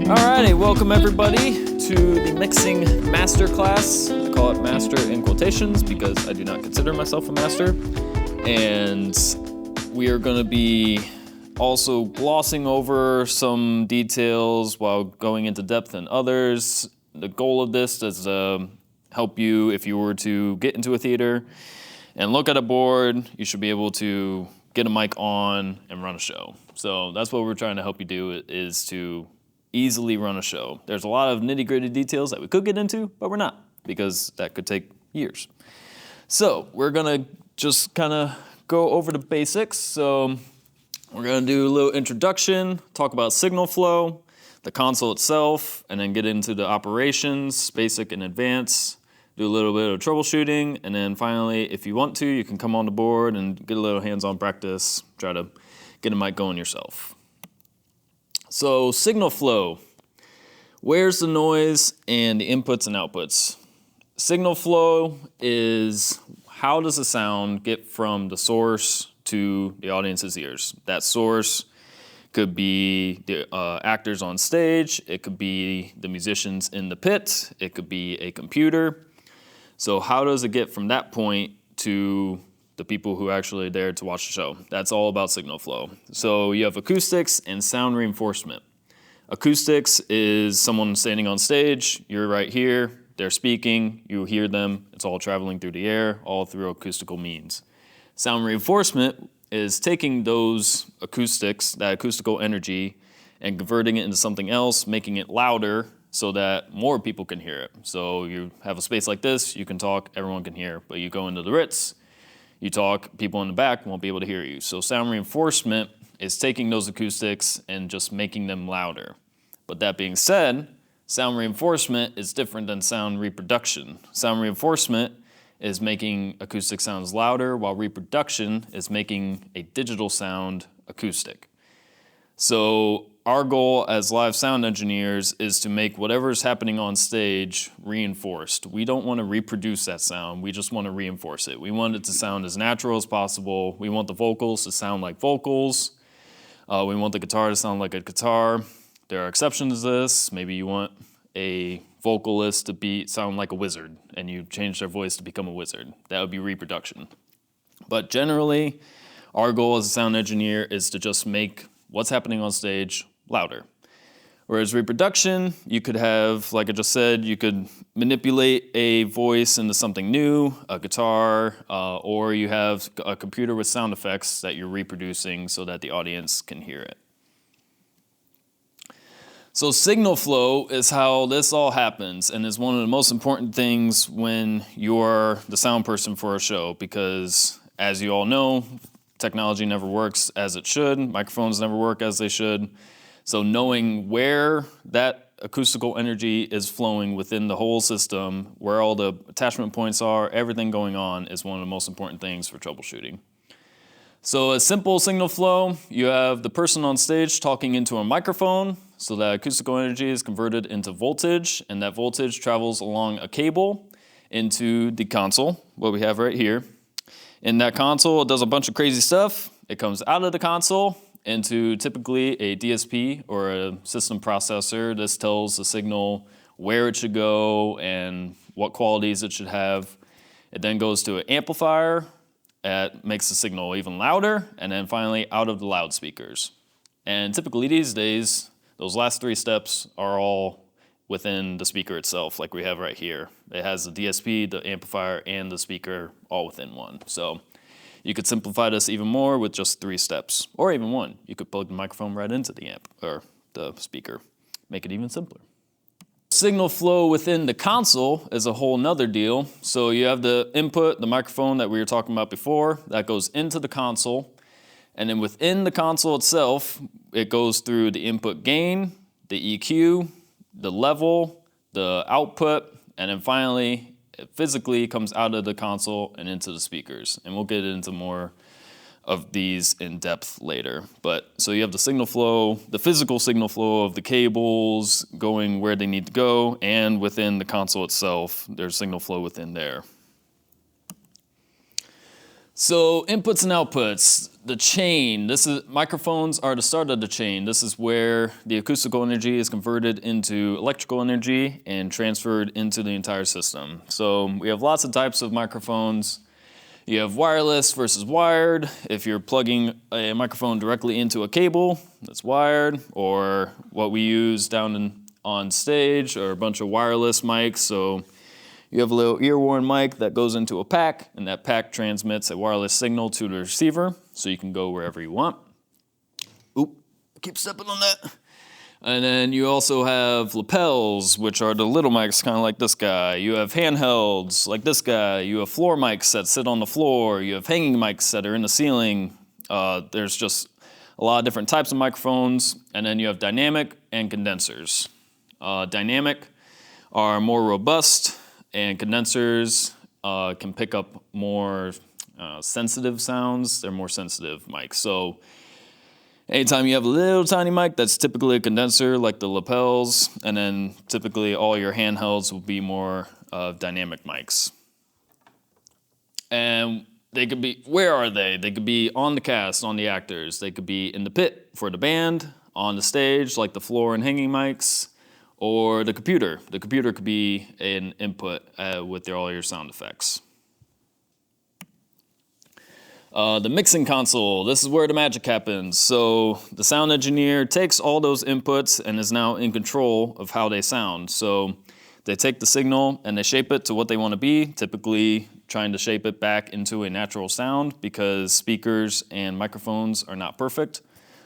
Alrighty, welcome everybody to the mixing masterclass. I call it master in quotations because I do not consider myself a master. And we are going to be also glossing over some details while going into depth in others. The goal of this is to help you if you were to get into a theater and look at a board, you should be able to get a mic on and run a show. So that's what we're trying to help you do, is to easily run a show. There's a lot of nitty-gritty details that we could get into, but we're not, because that could take years. So we're gonna just kind of go over the basics. So we're gonna do a little introduction, talk about signal flow, the console itself, and then get into the operations, basic and advanced, do a little bit of troubleshooting, and then finally, if you want to, you can come on the board and get a little hands-on practice, try to get a mic going yourself. So signal flow, where's the noise and the inputs and outputs? Signal flow is how does the sound get from the source to the audience's ears. That source could be the actors on stage, it could be the musicians in the pit, it could be a computer. So how does it get from that point to the people who are actually there to watch the show? That's all about signal flow. So you have acoustics and sound reinforcement. Acoustics is someone standing on stage, you're right here, they're speaking, you hear them, it's all traveling through the air, all through acoustical means. Sound reinforcement is taking those acoustics, that acoustical energy, and converting it into something else, making it louder so that more people can hear it. So you have a space like this, you can talk, everyone can hear, but you go into the Ritz, you talk, people in the back won't be able to hear you. So sound reinforcement is taking those acoustics and just making them louder. But that being said, sound reinforcement is different than sound reproduction. Sound reinforcement is making acoustic sounds louder, while reproduction is making a digital sound acoustic. So our goal as live sound engineers is to make whatever's happening on stage reinforced. We don't want to reproduce that sound, we just want to reinforce it. We want it to sound as natural as possible. We want the vocals to sound like vocals. We want the guitar to sound like a guitar. There are exceptions to this. Maybe you want a vocalist to sound like a wizard and you change their voice to become a wizard. That would be reproduction. But generally, our goal as a sound engineer is to just make what's happening on stage louder. Whereas reproduction, you could have, like I just said, you could manipulate a voice into something new, a guitar, or you have a computer with sound effects that you're reproducing so that the audience can hear it. So signal flow is how this all happens, and is one of the most important things when you're the sound person for a show, because as you all know, technology never works as it should, microphones never work as they should. So knowing where that acoustical energy is flowing within the whole system, where all the attachment points are, everything going on is one of the most important things for troubleshooting. So a simple signal flow, you have the person on stage talking into a microphone, so that acoustical energy is converted into voltage, and that voltage travels along a cable into the console, what we have right here. In that console, it does a bunch of crazy stuff. It comes out of the console into typically a DSP or a system processor. This tells the signal where it should go and what qualities it should have. It then goes to an amplifier that makes the signal even louder, and then finally out of the loudspeakers. And typically these days, those last three steps are all within the speaker itself, like we have right here. It has the DSP, the amplifier, and the speaker all within one. So you could simplify this even more with just 3 steps, or even 1. You could plug the microphone right into the amp or the speaker, make it even simpler. Signal flow within the console is a whole nother deal. So you have the input, the microphone that we were talking about before, that goes into the console. And then within the console itself, it goes through the input gain, the EQ, the level, the output, and then finally, it physically comes out of the console and into the speakers. And we'll get into more of these in depth later. But so you have the signal flow, the physical signal flow of the cables going where they need to go, and within the console itself, there's signal flow within there. So inputs and outputs. the chain. Microphones are the start of the chain. This is where the acoustical energy is converted into electrical energy and transferred into the entire system. So we have lots of types of microphones. You have wireless versus wired. If you're plugging a microphone directly into a cable, that's wired, or what we use on stage are a bunch of wireless mics. So you have a little ear-worn mic that goes into a pack, and that pack transmits a wireless signal to the receiver, so you can go wherever you want. Oop, keep stepping on that. And then you also have lapels, which are the little mics, kind of like this guy. You have handhelds, like this guy. You have floor mics that sit on the floor. You have hanging mics that are in the ceiling. There's just a lot of different types of microphones. And then you have dynamic and condensers. Dynamic are more robust, and condensers can pick up more sensitive sounds. They're more sensitive mics. So anytime you have a little tiny mic, that's typically a condenser, like the lapels, and then typically all your handhelds will be more dynamic mics. And they could be, where are they? They could be on the cast, on the actors. They could be in the pit for the band, on the stage, like the floor and hanging mics, or the computer. The computer could be an input with all your sound effects. The mixing console, this is where the magic happens. So the sound engineer takes all those inputs and is now in control of how they sound. So they take the signal and they shape it to what they want to be, typically trying to shape it back into a natural sound because speakers and microphones are not perfect.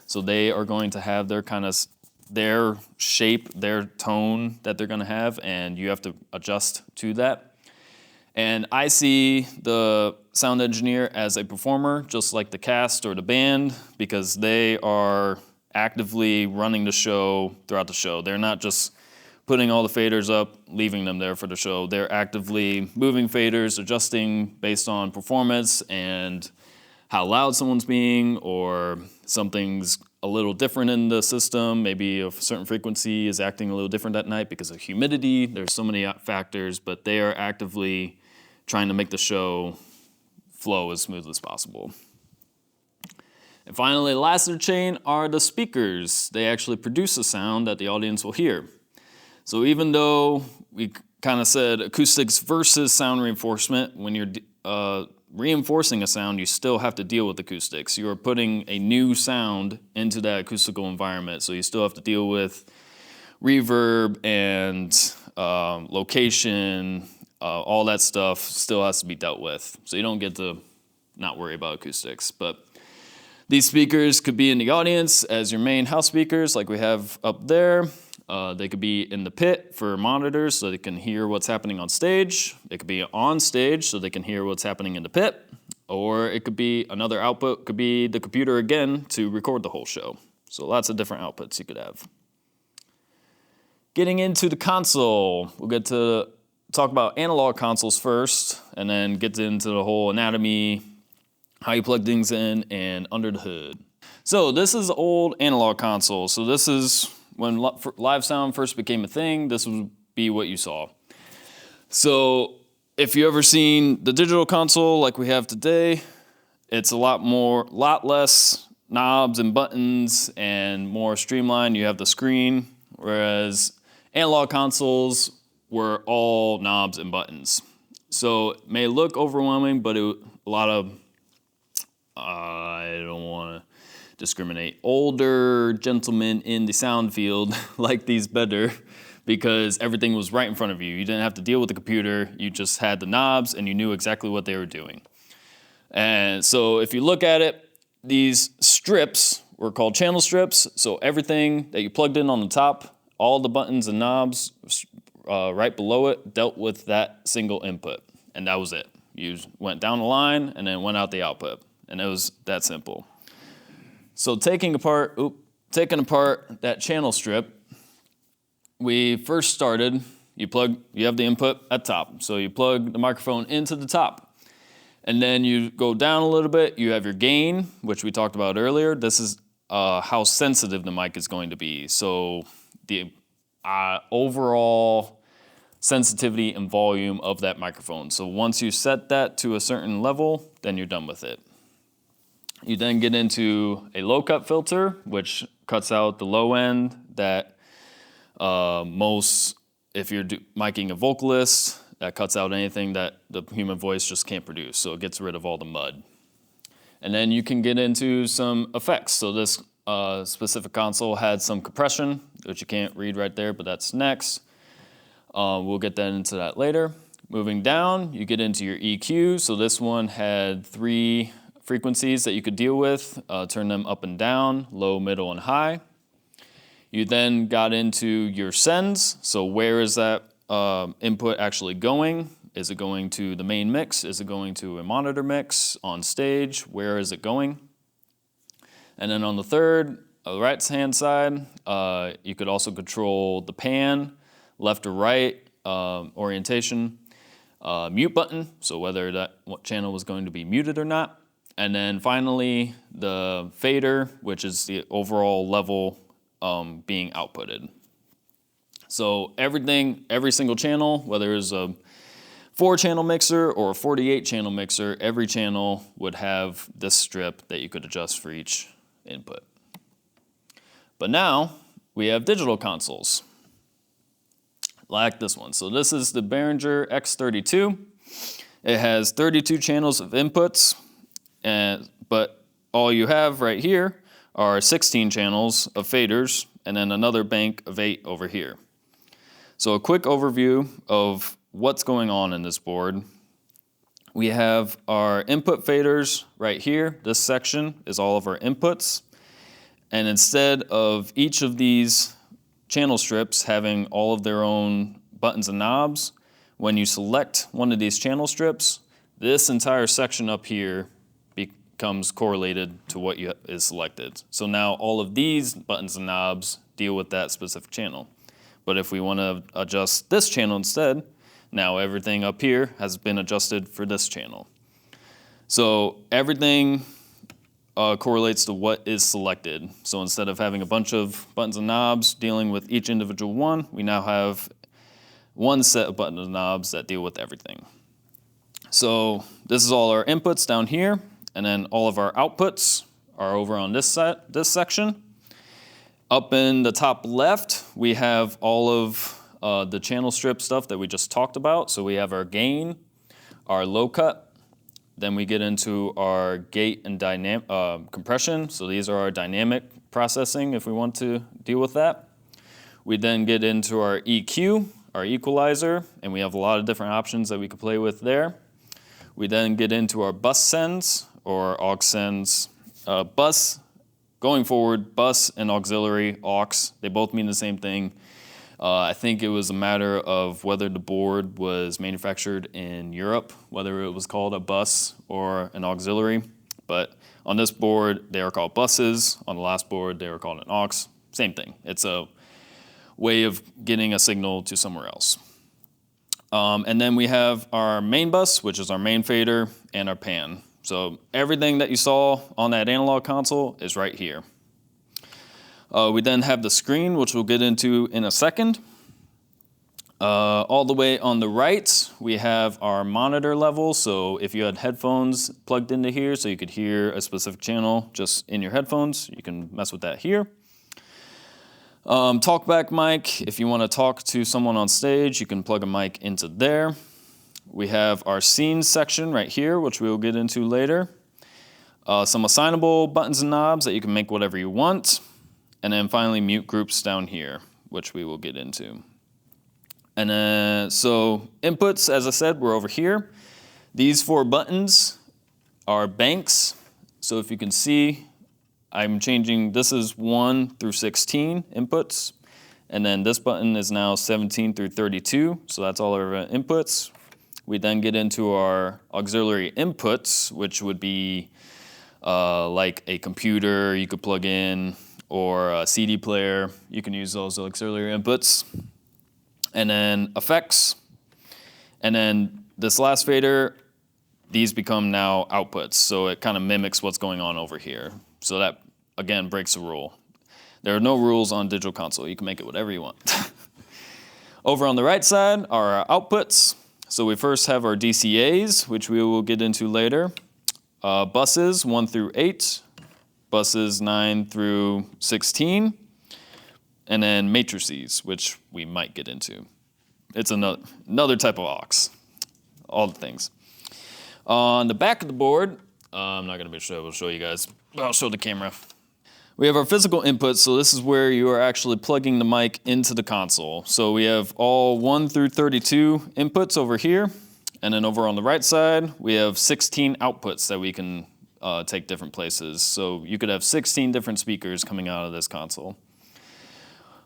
So they are going to have their shape, their tone that they're going to have, and you have to adjust to that. And I see the sound engineer as a performer, just like the cast or the band, because they are actively running the show throughout the show. They're not just putting all the faders up, leaving them there for the show. They're actively moving faders, adjusting based on performance and how loud someone's being, or something's a little different in the system. Maybe a certain frequency is acting a little different that night because of humidity. There's so many factors, but they are actively trying to make the show flow as smooth as possible. And finally, the last of the chain are the speakers. They actually produce a sound that the audience will hear. So even though we kind of said acoustics versus sound reinforcement, when you're reinforcing a sound, you still have to deal with acoustics. You're putting a new sound into that acoustical environment, so you still have to deal with reverb and location. All that stuff still has to be dealt with. So you don't get to not worry about acoustics. But these speakers could be in the audience as your main house speakers, like we have up there. They could be in the pit for monitors so they can hear what's happening on stage. They could be on stage so they can hear what's happening in the pit. Or it could be another output, could be the computer again to record the whole show. So lots of different outputs you could have. Getting into the console, we'll get to talk about analog consoles first, and then get into the whole anatomy, how you plug things in, and under the hood. So this is the old analog console. So this is when live sound first became a thing. This would be what you saw. So if you ever seen the digital console like we have today, it's a lot less knobs and buttons and more streamlined. You have the screen, whereas analog consoles were all knobs and buttons. So it may look overwhelming, but a lot of, I don't want to discriminate, older gentlemen in the sound field like these better because everything was right in front of you. You didn't have to deal with the computer. You just had the knobs and you knew exactly what they were doing. And so if you look at it, these strips were called channel strips. So everything that you plugged in on the top, all the buttons and knobs right below it dealt with that single input, and that was it. You went down the line and then went out the output, and it was that simple. So taking apart that channel strip, we first started, you have the input at top, so you plug the microphone into the top, and then you go down a little bit, you have your gain, which we talked about earlier. This is how sensitive the mic is going to be, so the overall sensitivity and volume of that microphone. So once you set that to a certain level, then you're done with it. You then get into a low cut filter, which cuts out the low end that if you're miking a vocalist, that cuts out anything that the human voice just can't produce. So it gets rid of all the mud. And then you can get into some effects. So this specific console had some compression, which you can't read right there, but that's next. We'll get into that later. Moving down, you get into your EQ. So this one had 3 frequencies that you could deal with, turn them up and down, low, middle, and high. You then got into your sends. So where is that input actually going? Is it going to the main mix? Is it going to a monitor mix on stage? Where is it going? And then on the third, the right-hand side, you could also control the pan, left or right, orientation, mute button, so whether that channel was going to be muted or not. And then finally, the fader, which is the overall level being outputted. So every single channel, whether it's a 4-channel mixer or a 48-channel mixer, every channel would have this strip that you could adjust for each input. But now we have digital consoles, like this one. So this is the Behringer X32. It has 32 channels of inputs, but all you have right here are 16 channels of faders and then another bank of 8 over here. So a quick overview of what's going on in this board. We have our input faders right here. This section is all of our inputs. And instead of each of these channel strips having all of their own buttons and knobs, when you select one of these channel strips, this entire section up here becomes correlated to what is selected. So now all of these buttons and knobs deal with that specific channel. But if we want to adjust this channel instead, now everything up here has been adjusted for this channel. So everything correlates to what is selected. So instead of having a bunch of buttons and knobs dealing with each individual one, we now have one set of buttons and knobs that deal with everything. So this is all our inputs down here, and then all of our outputs are over on this section. Up in the top left, we have all of the channel strip stuff that we just talked about. So we have our gain, our low cut, then we get into our gate and compression. So these are our dynamic processing if we want to deal with that. We then get into our EQ, our equalizer, and we have a lot of different options that we could play with there. We then get into our bus sends or aux sends. Bus, going forward, bus and auxiliary, aux, they both mean the same thing. I think it was a matter of whether the board was manufactured in Europe, whether it was called a bus or an auxiliary. But on this board, they are called buses. On the last board, they were called an aux. Same thing. It's a way of getting a signal to somewhere else. And then we have our main bus, which is our main fader, and our pan. So everything that you saw on that analog console is right here. We then have the screen, which we'll get into in a second. All the way on the right, we have our monitor level. So if you had headphones plugged into here so you could hear a specific channel just in your headphones, you can mess with that here. Talkback mic, if you want to talk to someone on stage, you can plug a mic into there. We have our scenes section right here, which we'll get into later. Some assignable buttons and knobs that you can make whatever you want. And then finally mute groups down here, which we will get into. And then, so inputs, as I said, were over here. These 4 buttons are banks. So if you can see, I'm changing, this is 1 through 16 inputs. And then this button is now 17 through 32. So that's all our inputs. We then get into our auxiliary inputs, which would be like a computer you could plug in, or a CD player. You can use those auxiliary inputs. And then effects. And then this last fader, these become now outputs. So it kind of mimics what's going on over here. So that, again, breaks the rule. There are no rules on digital console. You can make it whatever you want. Over on the right side are our outputs. So we first have our DCAs, which we will get into later. buses 1 through 8, buses 9 through 16, and then matrices, which we might get into. It's another type of aux, all the things. On the back of the board, I'm not going to be able to show you guys, but I'll show the camera. We have our physical inputs, so this is where you are actually plugging the mic into the console. So we have all 1 through 32 inputs over here, and then over on the right side, we have 16 outputs that we can take different places. So you could have 16 different speakers coming out of this console.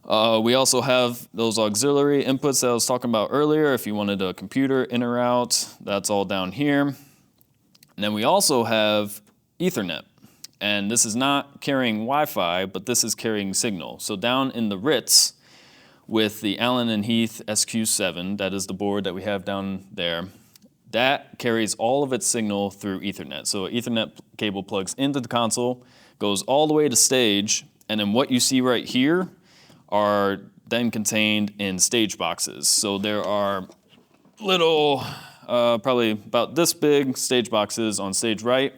We also have those auxiliary inputs that I was talking about earlier. If you wanted a computer in or out, that's all down here. And then we also have Ethernet. And this is not carrying Wi-Fi, but this is carrying signal. So down in the Ritz with the Allen & Heath SQ7, that is the board that we have down there, that carries all of its signal through Ethernet. So an Ethernet cable plugs into the console, goes all the way to stage, and then what you see right here are then contained in stage boxes. So there are little, probably about this big stage boxes on stage right.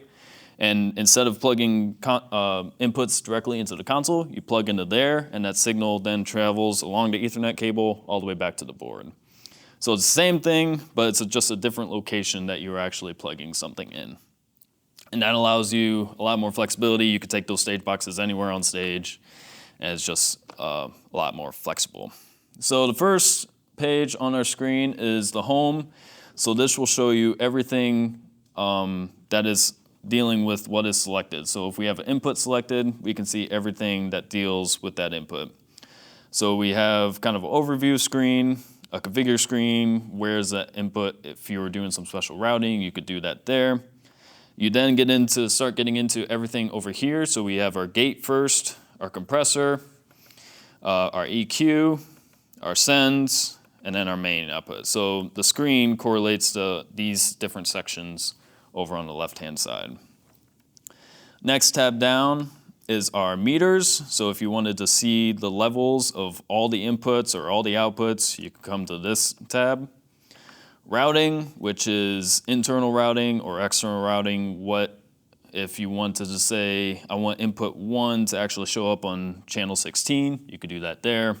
And instead of plugging inputs directly into the console, you plug into there, and that signal then travels along the Ethernet cable all the way back to the board. So it's the same thing, but it's just a different location that you're actually plugging something in. And that allows you a lot more flexibility. You could take those stage boxes anywhere on stage, and it's just a lot more flexible. So the first page on our screen is the home. So this will show you everything that is dealing with what is selected. So if we have an input selected, we can see everything that deals with that input. So we have kind of an overview screen, a configure screen, where's that input. If you were doing some special routing, you could do that there. You then start getting into everything over here. So we have our gate first, our compressor, our EQ, our sends, and then our main output. So the screen correlates to these different sections over on the left-hand side. Next tab down is our meters. So if you wanted to see the levels of all the inputs or all the outputs, you can come to this tab. Routing, which is internal routing or external routing. What if you wanted to say, I want input 1 to actually show up on channel 16, you could do that there.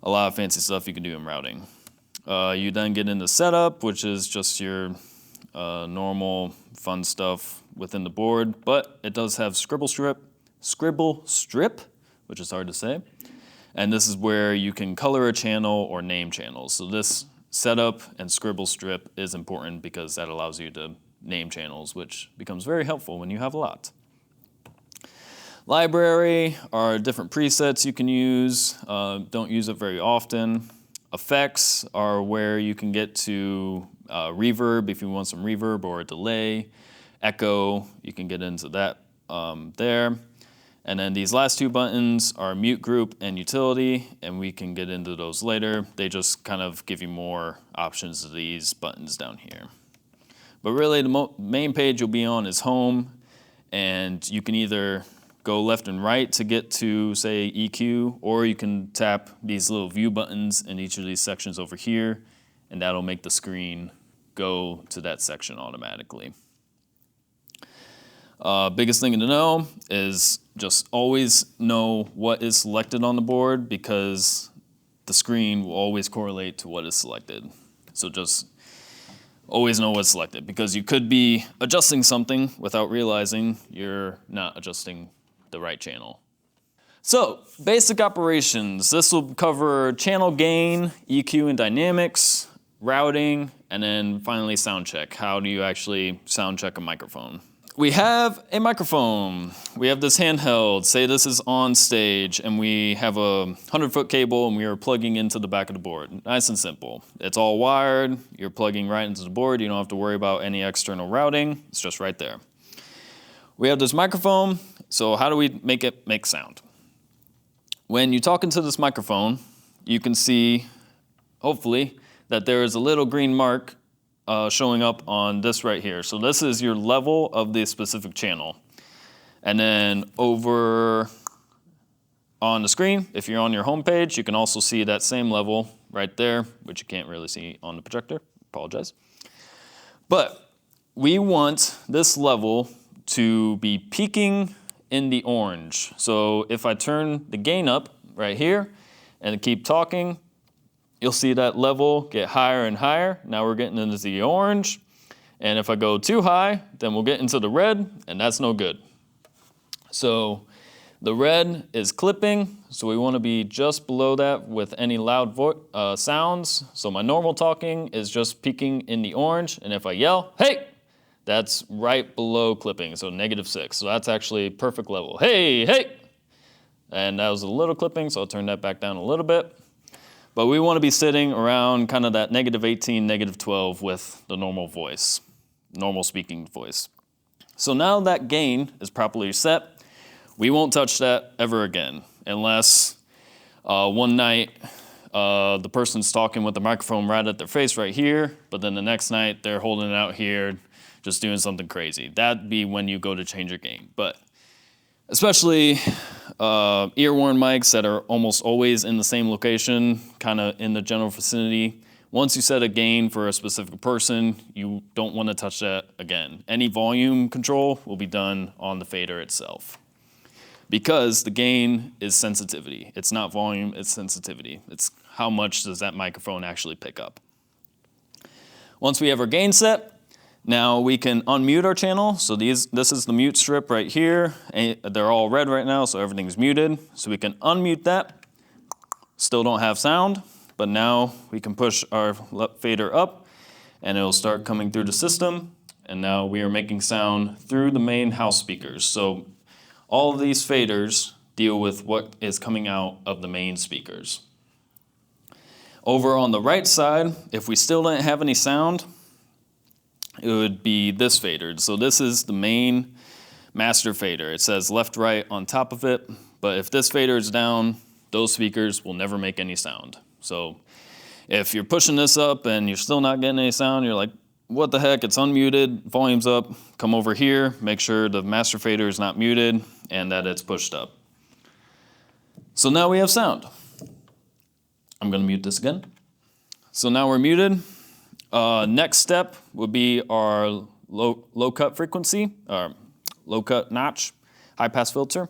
A lot of fancy stuff you can do in routing. You then get into setup, which is just your normal fun stuff within the board, but it does have scribble strip, which is hard to say. And this is where you can color a channel or name channels. So this setup and scribble strip is important because that allows you to name channels, which becomes very helpful when you have a lot. Library are different presets you can use. Don't use it very often. Effects are where you can get to reverb if you want some reverb or a delay. Echo, you can get into that there. And then these last two buttons are mute group and utility, and we can get into those later. They just kind of give you more options to these buttons down here. But really the main page you'll be on is home, and you can either go left and right to get to, say, EQ, or you can tap these little view buttons in each of these sections over here, and that'll make the screen go to that section automatically. Biggest thing to know is just always know what is selected on the board, because the screen will always correlate to what is selected. So just always know what's selected, because you could be adjusting something without realizing you're not adjusting the right channel. So basic operations. This will cover channel gain, EQ and dynamics, routing, and then finally sound check. How do you actually sound check a microphone? We have a microphone. We have this handheld. Say this is on stage, and we have a 100-foot cable, and we are plugging into the back of the board. Nice and simple. It's all wired. You're plugging right into the board. You don't have to worry about any external routing. It's just right there. We have this microphone. So how do we make it make sound? When you talk into this microphone, you can see, hopefully, that there is a little green mark showing up on this right here. So this is your level of the specific channel. And then over on the screen, if you're on your home page, you can also see that same level right there, which you can't really see on the projector. Apologize. But we want this level to be peaking in the orange. So if I turn the gain up right here and keep talking, you'll see that level get higher and higher. Now we're getting into the orange. And if I go too high, then we'll get into the red, and that's no good. So the red is clipping, so we want to be just below that with any loud sounds. So my normal talking is just peaking in the orange, and if I yell, hey, that's right below clipping, so -6. So that's actually perfect level. Hey, hey! And that was a little clipping, so I'll turn that back down a little bit. But we want to be sitting around kind of that -18, -12 with the normal voice, normal speaking voice. So now that gain is properly set, we won't touch that ever again unless one night the person's talking with the microphone right at their face right here, but then the next night they're holding it out here just doing something crazy. That'd be when you go to change your gain. But especially ear-worn mics that are almost always in the same location, kind of in the general vicinity. Once you set a gain for a specific person, you don't want to touch that again. Any volume control will be done on the fader itself. Because the gain is sensitivity. It's not volume, it's sensitivity. It's how much does that microphone actually pick up. Once we have our gain set, now we can unmute our channel. So this is the mute strip right here. They're all red right now, so everything's muted. So we can unmute that. Still don't have sound, but now we can push our fader up and it'll start coming through the system. And now we are making sound through the main house speakers. So all of these faders deal with what is coming out of the main speakers. Over on the right side, if we still didn't have any sound, it would be this fader. So this is the main master fader. It says left, right on top of it, but if this fader is down, those speakers will never make any sound. So if you're pushing this up and you're still not getting any sound, you're like, what the heck, it's unmuted, volume's up, come over here, make sure the master fader is not muted and that it's pushed up. So now we have sound. I'm gonna mute this again. So now we're muted. Next step would be our low cut frequency, or low cut notch, high pass filter.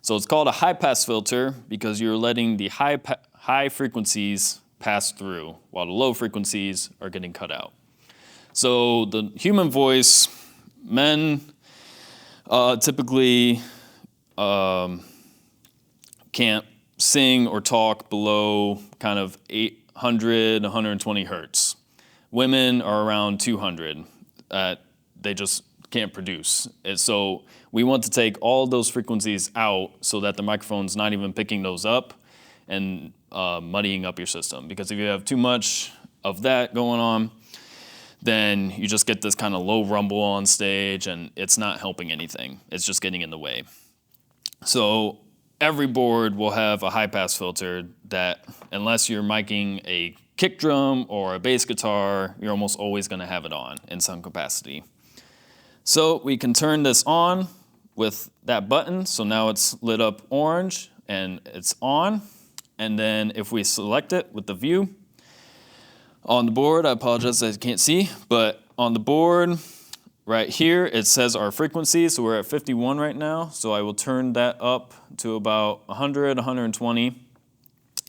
So it's called a high pass filter because you're letting the high frequencies pass through while the low frequencies are getting cut out. So the human voice, men typically can't sing or talk below kind of 800, 120 hertz. Women are around 200. They just can't produce. And so we want to take all those frequencies out so that the microphone's not even picking those up and muddying up your system. Because if you have too much of that going on, then you just get this kind of low rumble on stage and it's not helping anything. It's just getting in the way. So every board will have a high pass filter that, unless you're miking a kick drum or a bass guitar, you're almost always going to have it on in some capacity. So we can turn this on with that button. So now it's lit up orange and it's on. And then if we select it with the view on the board, I apologize I can't see, but on the board right here, it says our frequency. So we're at 51 right now. So I will turn that up to about 100, 120.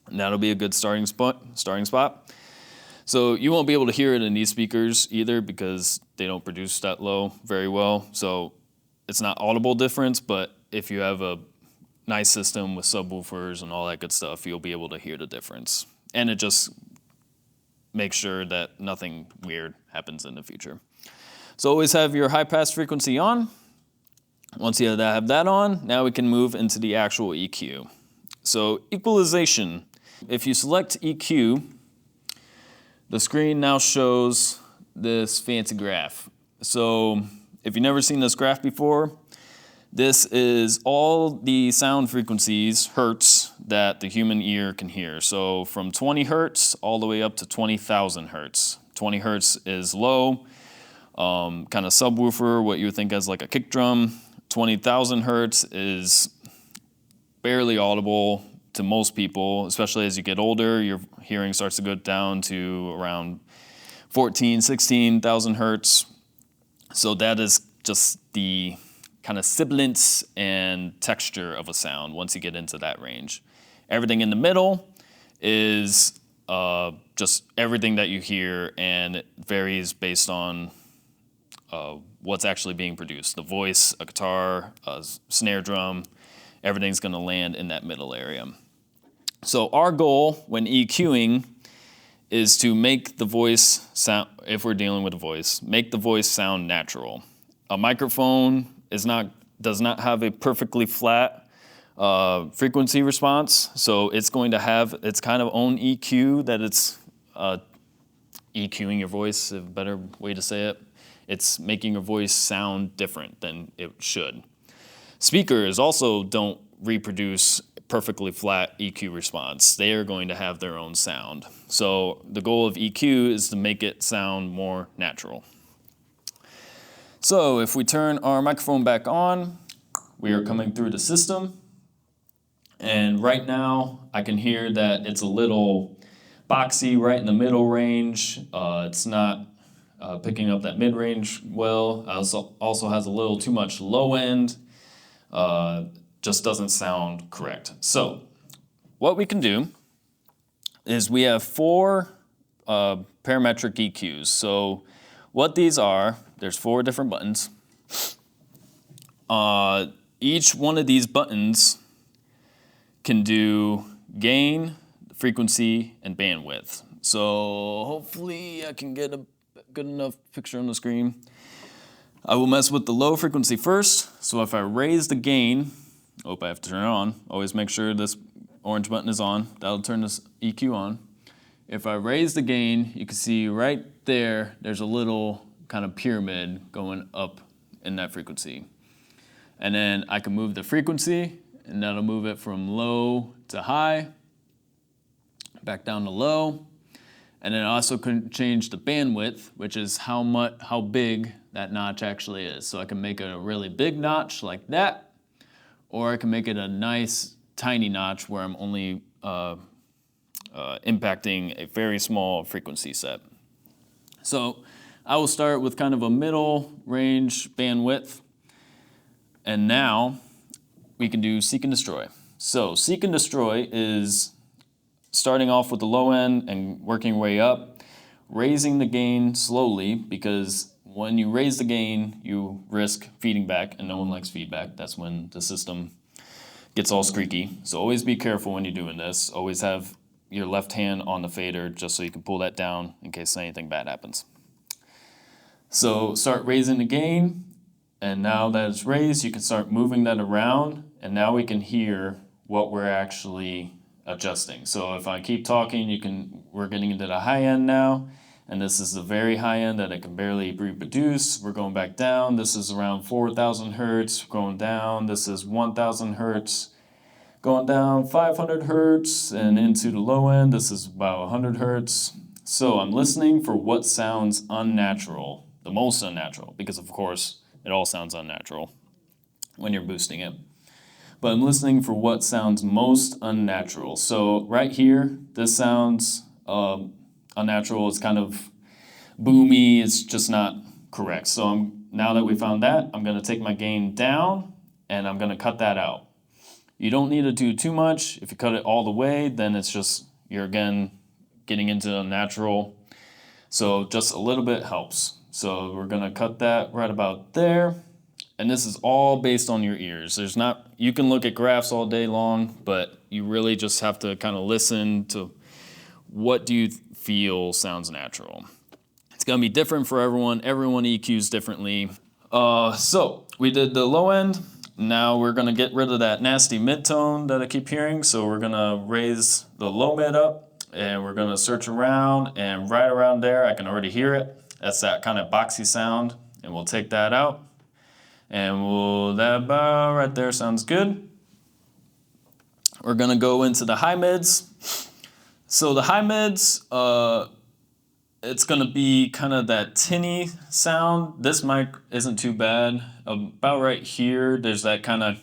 And that'll be a good starting spot. So you won't be able to hear it in these speakers either because they don't produce that low very well. So it's not audible difference, but if you have a nice system with subwoofers and all that good stuff, you'll be able to hear the difference. And it just makes sure that nothing weird happens in the future. So always have your high pass frequency on. Once you have that on, now we can move into the actual EQ. So equalization. If you select EQ, the screen now shows this fancy graph. So if you've never seen this graph before, this is all the sound frequencies, hertz, that the human ear can hear. So from 20 hertz all the way up to 20,000 hertz. 20 hertz is low, kind of subwoofer, what you would think as like a kick drum. 20,000 hertz is barely audible to most people, especially as you get older. Your hearing starts to go down to around 14, 16,000 hertz. So that is just the kind of sibilance and texture of a sound once you get into that range. Everything in the middle is just everything that you hear, and it varies based on what's actually being produced. The voice, a guitar, a snare drum, everything's going to land in that middle area. So our goal when EQing is to make the voice sound, if we're dealing with a voice, make the voice sound natural. A microphone does not have a perfectly flat frequency response, so it's going to have its kind of own EQ that it's EQing your voice, a better way to say it. It's making your voice sound different than it should. Speakers also don't reproduce perfectly flat EQ response. They are going to have their own sound. So the goal of EQ is to make it sound more natural. So if we turn our microphone back on, we are coming through the system. And right now I can hear that it's a little boxy right in the middle range. It's not picking up that mid-range well. Also has a little too much low end. Just doesn't sound correct. So what we can do is we have 4 parametric EQs. So what these are, there's 4 different buttons. Each one of these buttons can do gain, frequency, and bandwidth. So hopefully I can get a good enough picture on the screen. I will mess with the low frequency first. So if I raise the gain, I have to turn it on. Always make sure this orange button is on. That'll turn this EQ on. If I raise the gain, you can see right there, there's a little kind of pyramid going up in that frequency. And then I can move the frequency, and that'll move it from low to high, back down to low. And then I also can change the bandwidth, which is how big that notch actually is. So I can make it a really big notch like that, or I can make it a nice tiny notch where I'm only impacting a very small frequency set. So I will start with kind of a middle range bandwidth, and now we can do seek and destroy. So seek and destroy is starting off with the low end and working way up, raising the gain slowly, because when you raise the gain, you risk feeding back, and no one likes feedback. That's when the system gets all squeaky. So always be careful when you're doing this. Always have your left hand on the fader just so you can pull that down in case anything bad happens. So start raising the gain, and now that it's raised, you can start moving that around, and now we can hear what we're actually adjusting. So if I keep talking, we're getting into the high end now, and this is the very high end that it can barely reproduce. We're going back down. This is around 4,000 hertz, going down. This is 1,000 hertz, going down 500 hertz, and into the low end. This is about 100 hertz. So I'm listening for what sounds unnatural, the most unnatural, because of course it all sounds unnatural when you're boosting it. But I'm listening for what sounds most unnatural. So right here, this sounds unnatural. It's kind of boomy. It's just not correct. So now that we found that, I'm going to take my gain down, and I'm going to cut that out. You don't need to do too much. If you cut it all the way, then it's just, you're again getting into unnatural. So just a little bit helps. So we're going to cut that right about there. And this is all based on your ears. You can look at graphs all day long, but you really just have to kind of listen to what do you feel sounds natural. It's gonna be different for everyone. Everyone EQs differently. So we did the low end. Now we're gonna get rid of that nasty mid-tone that I keep hearing. So we're gonna raise the low mid up, and we're gonna search around, and right around there, I can already hear it. That's that kind of boxy sound, and we'll take that out. And that about right there sounds good. We're gonna go into the high mids. So the high mids, it's gonna be kind of that tinny sound. This mic isn't too bad. About right here, there's that kind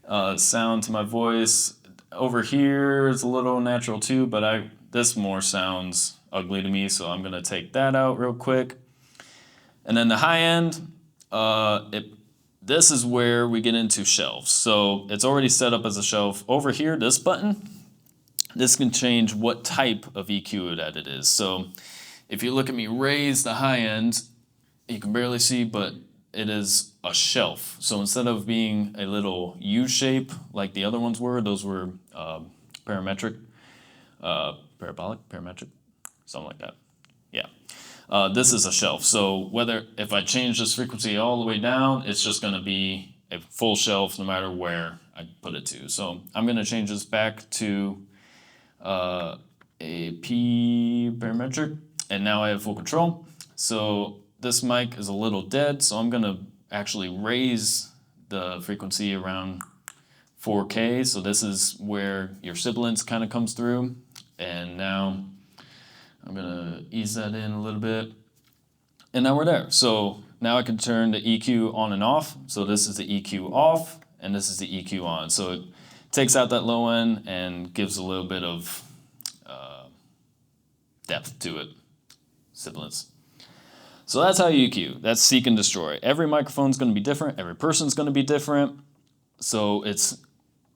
of sound to my voice. Over here is a little natural too, but this more sounds ugly to me, so I'm gonna take that out real quick. And then the high end, this is where we get into shelves. So it's already set up as a shelf. Over here, this button, this can change what type of EQ that it is. So if you look at me raise the high end, you can barely see, but it is a shelf. So instead of being a little U shape like the other ones were, those were parametric, parabolic, parametric, something like that. Yeah. This is a shelf. So if I change this frequency all the way down, it's just going to be a full shelf no matter where I put it to. So I'm going to change this back to a P parametric, and now I have full control. So this mic is a little dead, so I'm going to actually raise the frequency around 4K. So this is where your sibilance kind of comes through. And now I'm going to ease that in a little bit. And now we're there. So now I can turn the EQ on and off. So this is the EQ off, and this is the EQ on. So it takes out that low end and gives a little bit of depth to it, sibilance. So that's how you EQ. That's seek and destroy. Every microphone's going to be different. Every person's going to be different. So it's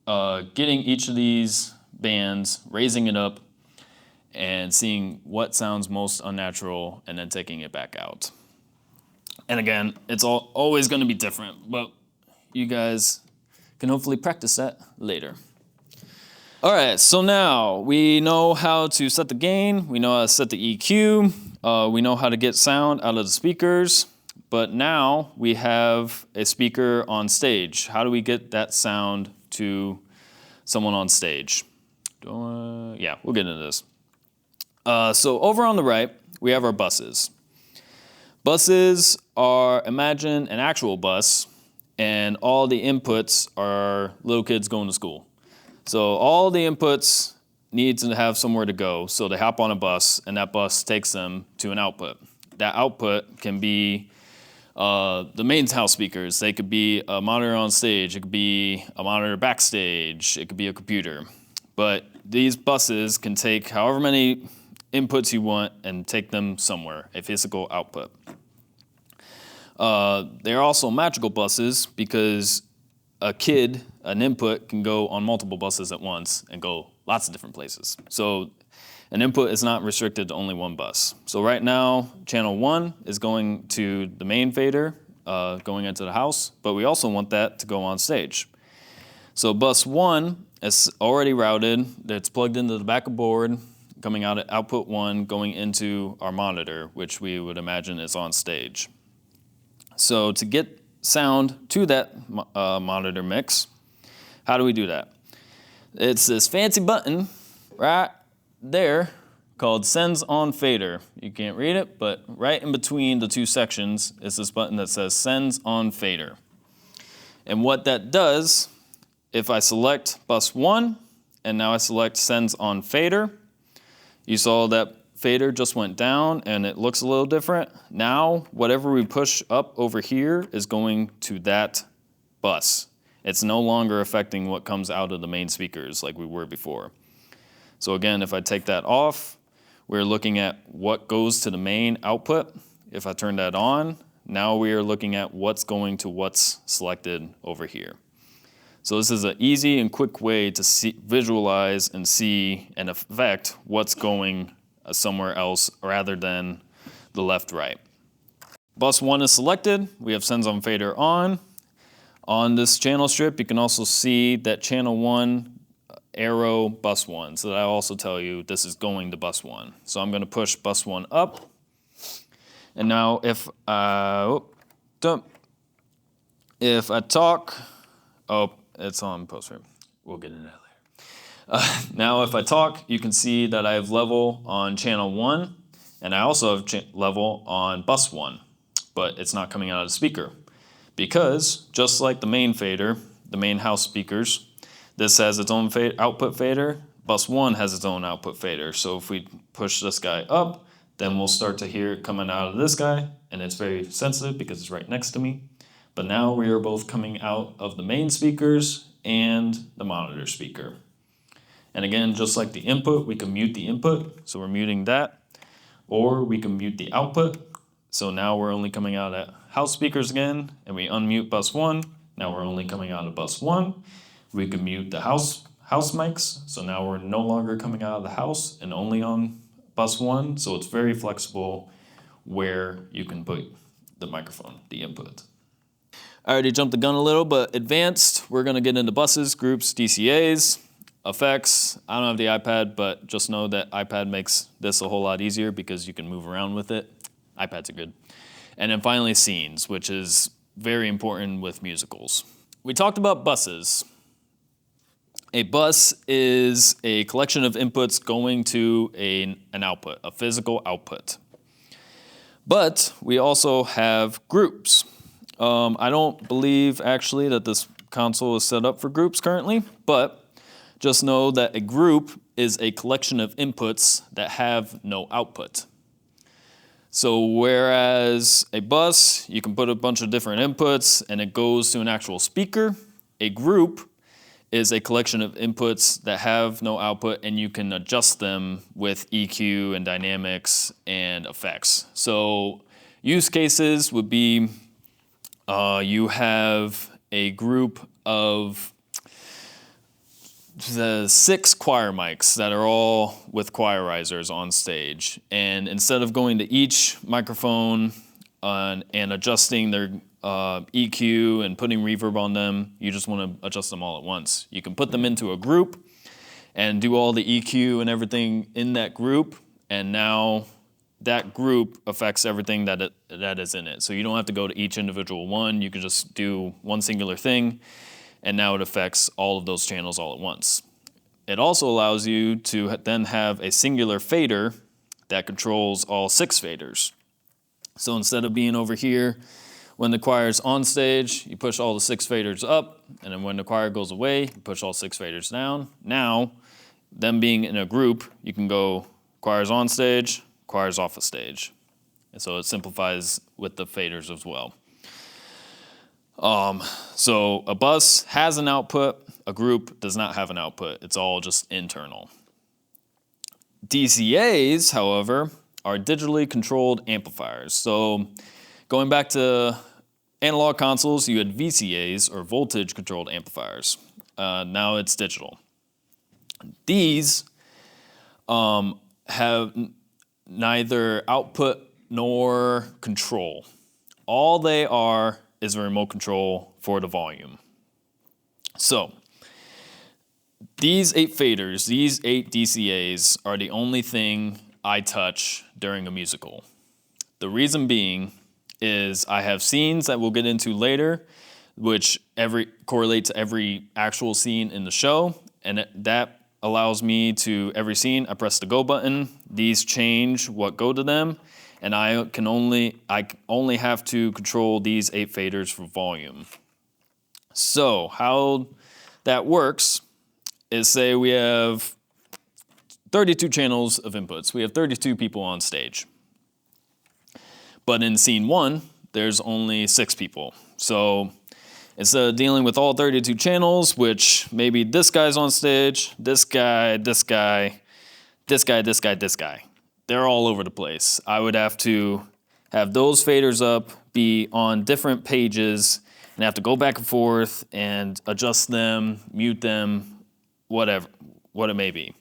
getting each of these bands, raising it up, and seeing what sounds most unnatural, and then taking it back out. And again, it's always going to be different, but you guys can hopefully practice that later. All right, so now we know how to set the gain, we know how to set the EQ, we know how to get sound out of the speakers, but now we have a speaker on stage. How do we get that sound to someone on stage? Yeah, we'll get into this. So over on the right, we have our buses. Buses are, imagine an actual bus, and all the inputs are little kids going to school. So all the inputs need to have somewhere to go, so they hop on a bus, and that bus takes them to an output. That output can be the main house speakers. They could be a monitor on stage, it could be a monitor backstage, it could be a computer. But these buses can take however many inputs you want and take them somewhere, a physical output. They're also magical buses because an input can go on multiple buses at once and go lots of different places. So an input is not restricted to only one bus. So right now, channel 1 is going to the main fader, going into the house, but we also want that to go on stage. So bus 1 is already routed, it's plugged into the back of board, coming out at output 1, going into our monitor, which we would imagine is on stage. So to get sound to that monitor mix, how do we do that? It's this fancy button right there called Sends on Fader. You can't read it, but right in between the two sections is this button that says Sends on Fader. And what that does, if I select bus 1, and now I select Sends on Fader, you saw that fader just went down and it looks a little different. Now, whatever we push up over here is going to that bus. It's no longer affecting what comes out of the main speakers like we were before. So again, if I take that off, we're looking at what goes to the main output. If I turn that on, now we are looking at what's going to what's selected over here. So this is an easy and quick way to visualize and see and affect what's going somewhere else rather than the left-right. Bus 1 is selected. We have Sends on Fader on. On this channel strip, you can also see that channel 1 arrow bus 1. So that'll also tell you this is going to bus 1. So I'm going to push bus 1 up. And now if I talk, it's on post frame. We'll get into that later. Now if I talk, you can see that I have level on channel 1, and I also have level on bus 1, but it's not coming out of the speaker. Because, just like the main fader, the main house speakers, this has its own output fader, bus 1 has its own output fader. So if we push this guy up, then we'll start to hear it coming out of this guy, and it's very sensitive because it's right next to me. But now we are both coming out of the main speakers and the monitor speaker. And again, just like the input, we can mute the input, so we're muting that. Or we can mute the output, So now we're only coming out at house speakers again, and we unmute bus 1. Now we're only coming out of bus 1. We can mute the house mics, so now we're no longer coming out of the house and only on bus 1. So it's very flexible where you can put the microphone, the input. I already jumped the gun a little, but advanced, we're gonna get into buses, groups, DCAs, effects. I don't have the iPad, but just know that iPad makes this a whole lot easier because you can move around with it. iPads are good. And then finally scenes, which is very important with musicals. We talked about buses. A bus is a collection of inputs going to an output, a physical output. But we also have groups. I don't believe actually that this console is set up for groups currently, but just know that a group is a collection of inputs that have no output. So whereas a bus, you can put a bunch of different inputs and it goes to an actual speaker, a group is a collection of inputs that have no output and you can adjust them with EQ and dynamics and effects. So use cases would be you have a group of the 6 choir mics that are all with choirizers on stage. And instead of going to each microphone and adjusting their EQ and putting reverb on them, you just want to adjust them all at once. You can put them into a group and do all the EQ and everything in that group, and now that group affects everything that is in it. So you don't have to go to each individual one, you can just do one singular thing, and now it affects all of those channels all at once. It also allows you to then have a singular fader that controls all 6 faders. So instead of being over here, when the choir's on stage, you push all the 6 faders up, and then when the choir goes away, you push all 6 faders down. Now, them being in a group, you can go choir's on stage, choir's off of stage. And so it simplifies with the faders as well. So a bus has an output, a group does not have an output. It's all just internal. DCAs, however, are digitally controlled amplifiers. So going back to analog consoles, you had VCAs, or voltage controlled amplifiers. Now it's digital. These have neither output nor control. All they are is a remote control for the volume. So these 8 faders, these 8 DCAs are the only thing I touch during a musical. The reason being is I have scenes that we'll get into later, which correlate to every actual scene in the show, and that allows me to, every scene, I press the go button, these change what go to them, and I only have to control these 8 faders for volume. So how that works is, say we have 32 channels of inputs. We have 32 people on stage. But in scene 1, there's only 6 people. So instead of dealing with all 32 channels, which maybe this guy's on stage, this guy, this guy, this guy, this guy, this guy, they're all over the place. I would have to have those faders up, be on different pages, and have to go back and forth and adjust them, mute them, whatever, what it may be.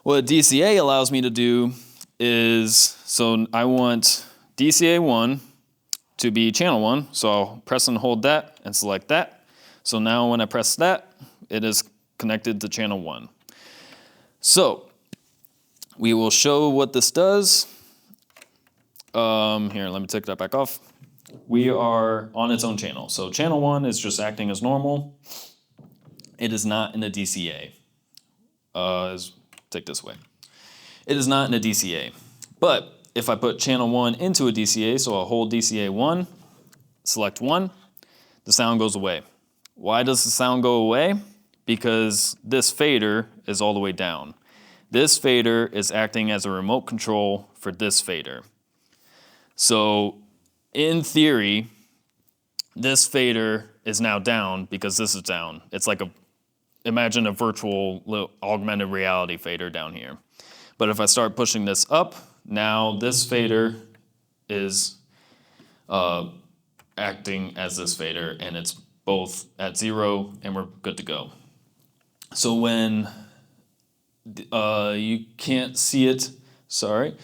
What a DCA allows me to do is, so I want DCA 1 to be channel 1, so I'll press and hold that and select that. So now when I press that, it is connected to channel 1. So we will show what this does. Here, let me take that back off. We are on its own channel. So channel 1 is just acting as normal. It is not in a DCA. Take this way. It is not in a DCA. But if I put channel 1 into a DCA, so I'll hold DCA 1, select 1, the sound goes away. Why does the sound go away? Because this fader is all the way down. This fader is acting as a remote control for this fader. So in theory, this fader is now down because this is down. It's like imagine a virtual augmented reality fader down here. But if I start pushing this up, now this fader is acting as this fader, and it's both at 0, and we're good to go. So when you can't see it, sorry,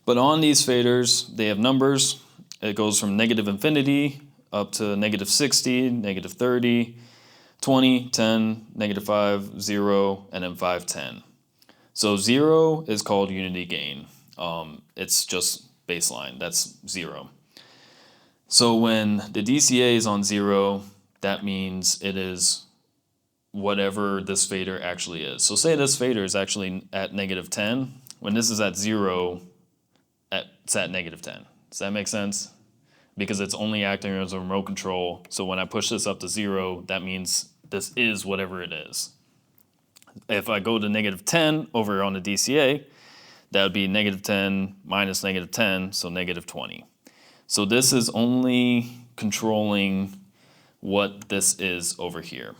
but on these faders, they have numbers. It goes from negative infinity up to negative 60, negative 30, 20, 10, negative 5, 0, and then 5, 10. So 0 is called unity gain. It's just baseline, that's 0. So when the DCA is on 0, that means it is whatever this fader actually is. So say this fader is actually at negative 10. When this is at 0, it's at negative 10. Does that make sense? Because it's only acting as a remote control. So when I push this up to 0, that means this is whatever it is. If I go to negative 10 over on the DCA, that would be negative 10 minus negative 10, so negative 20. So this is only controlling what this is over here.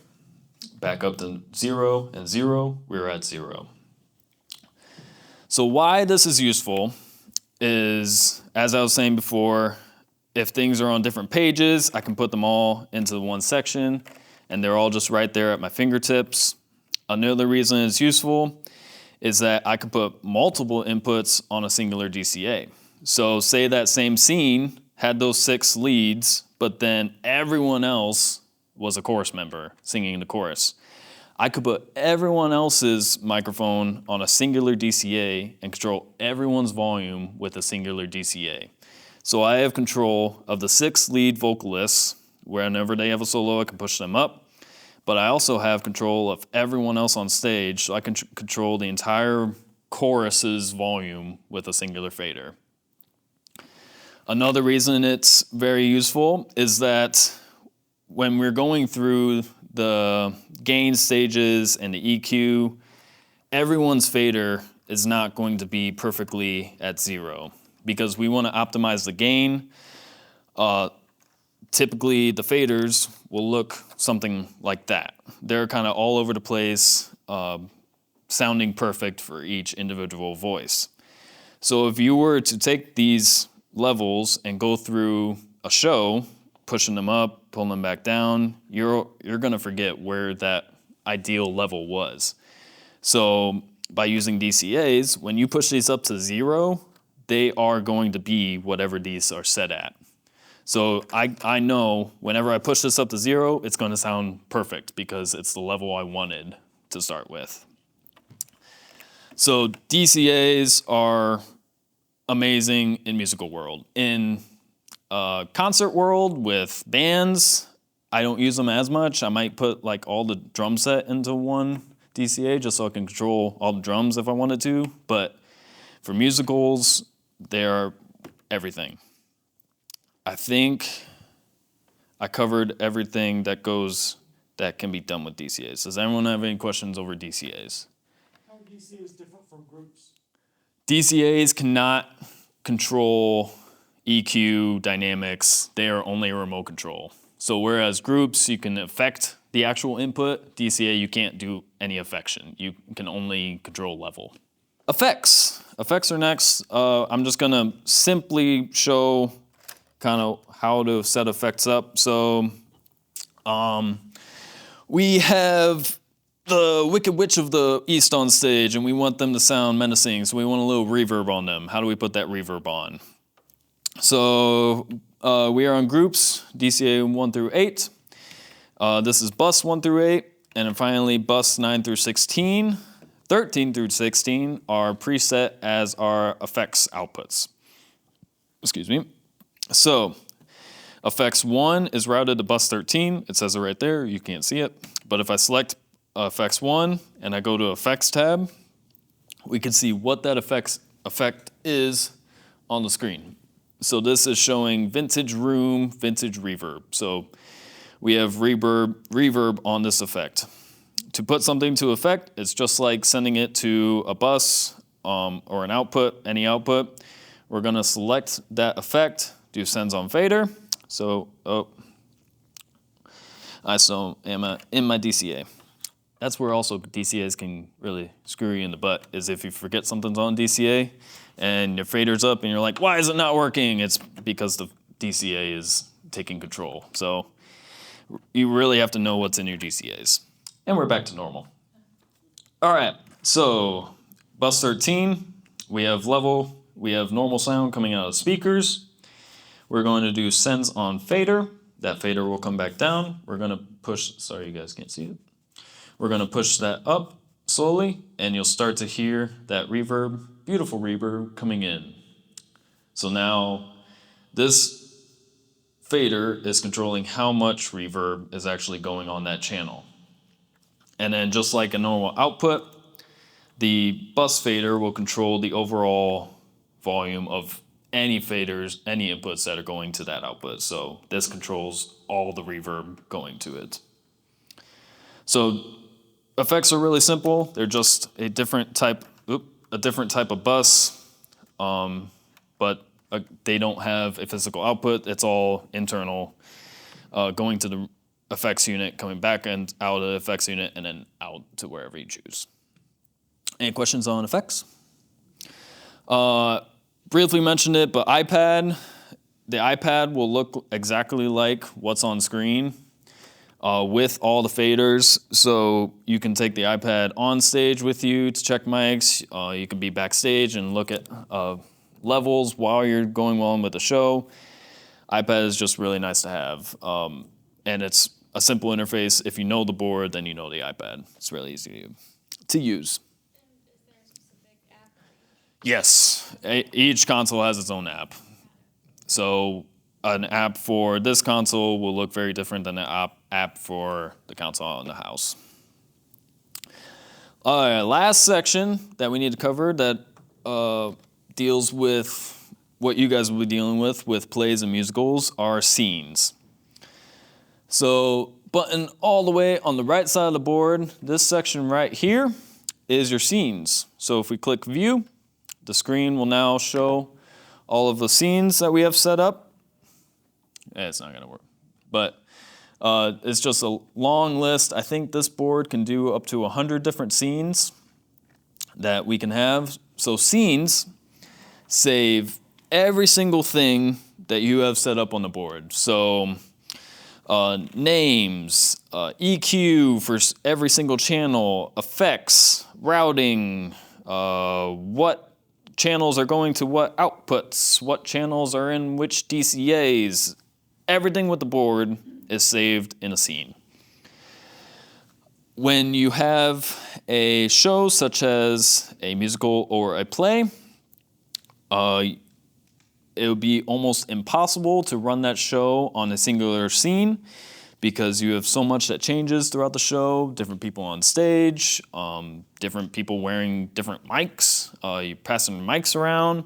Back up to 0 and 0, we're at 0. So why this is useful is, as I was saying before, if things are on different pages, I can put them all into one section, and they're all just right there at my fingertips. Another reason it's useful is that I can put multiple inputs on a singular DCA. So say that same scene had those 6 leads, but then everyone else was a chorus member singing the chorus. I could put everyone else's microphone on a singular DCA and control everyone's volume with a singular DCA. So I have control of the 6 lead vocalists. Whenever they have a solo, I can push them up. But I also have control of everyone else on stage, so I can control the entire chorus's volume with a singular fader. Another reason it's very useful is that when we're going through the gain stages and the EQ, everyone's fader is not going to be perfectly at 0 because we want to optimize the gain. Typically, the faders will look something like that. They're kind of all over the place, sounding perfect for each individual voice. So if you were to take these levels and go through a show, pushing them up, pulling them back down, you're going to forget where that ideal level was. So by using DCAs, when you push these up to 0, they are going to be whatever these are set at. So I know whenever I push this up to 0, it's going to sound perfect because it's the level I wanted to start with. So DCAs are amazing in musical world. In concert world with bands, I don't use them as much. I might put like all the drum set into one DCA just so I can control all the drums if I wanted to. But for musicals, they're everything. I think I covered everything that can be done with DCAs. Does anyone have any questions over DCAs? How are DCAs different from groups? DCAs cannot control EQ, dynamics. They are only a remote control. So whereas groups, you can affect the actual input, DCA, you can't do any affection. You can only control level. Effects. Effects are next. I'm just gonna simply show kind of how to set effects up. So we have the Wicked Witch of the East on stage, and we want them to sound menacing, so we want a little reverb on them. How do we put that reverb on? So we are on groups, DCA 1 through 8. This is bus 1 through 8, and then finally bus 9 through 16. 13 through 16 are preset as our effects outputs. Excuse me. So effects 1 is routed to bus 13. It says it right there. You can't see it. But if I select effects 1 and I go to effects tab, we can see what that effect is on the screen. So this is showing vintage room, vintage reverb. So we have reverb on this effect. To put something to effect, it's just like sending it to a bus or an output, any output. We're gonna select that effect, do sends on fader. So, I still am in my DCA. that's where also DCAs can really screw you in the butt, is if you forget something's on DCA and your fader's up and you're like, why is it not working? It's because the DCA is taking control. So you really have to know what's in your DCAs. And we're back to normal. All right, so bus 13, we have level, we have normal sound coming out of speakers. We're going to do sends on fader. That fader will come back down. We're gonna push, sorry you guys can't see it. We're gonna push that up slowly and you'll start to hear that reverb, beautiful reverb coming in. So now this fader is controlling how much reverb is actually going on that channel. And then just like a normal output, the bus fader will control the overall volume of any faders, any inputs that are going to that output. So this controls all the reverb going to it. So effects are really simple. They're just a different type of bus, but they don't have a physical output. It's all internal, going to the effects unit, coming back and out of the effects unit, and then out to wherever you choose. Any questions on effects? Briefly mentioned it, but the iPad will look exactly like what's on screen with all the faders. So you can take the iPad on stage with you to check mics. You can be backstage and look at levels while you're going on with the show. iPad is just really nice to have. And it's a simple interface. If you know the board, then you know the iPad. It's really easy to use. Yes, each console has its own app. So an app for this console will look very different than an app for the console in the house. Last section that we need to cover that deals with what you guys will be dealing with plays and musicals are scenes. So button all the way on the right side of the board, this section right here is your scenes. So if we click view, the screen will now show all of the scenes that we have set up. It's not gonna work, but it's just a long list. I think this board can do up to 100 different scenes that we can have. So scenes save every single thing that you have set up on the board. So names, EQ for every single channel, effects, routing, what channels are going to what outputs, what channels are in which DCAs. Everything with the board is saved in a scene. When you have a show such as a musical or a play, it would be almost impossible to run that show on a singular scene because you have so much that changes throughout the show, different people on stage, different people wearing different mics, you passing mics around.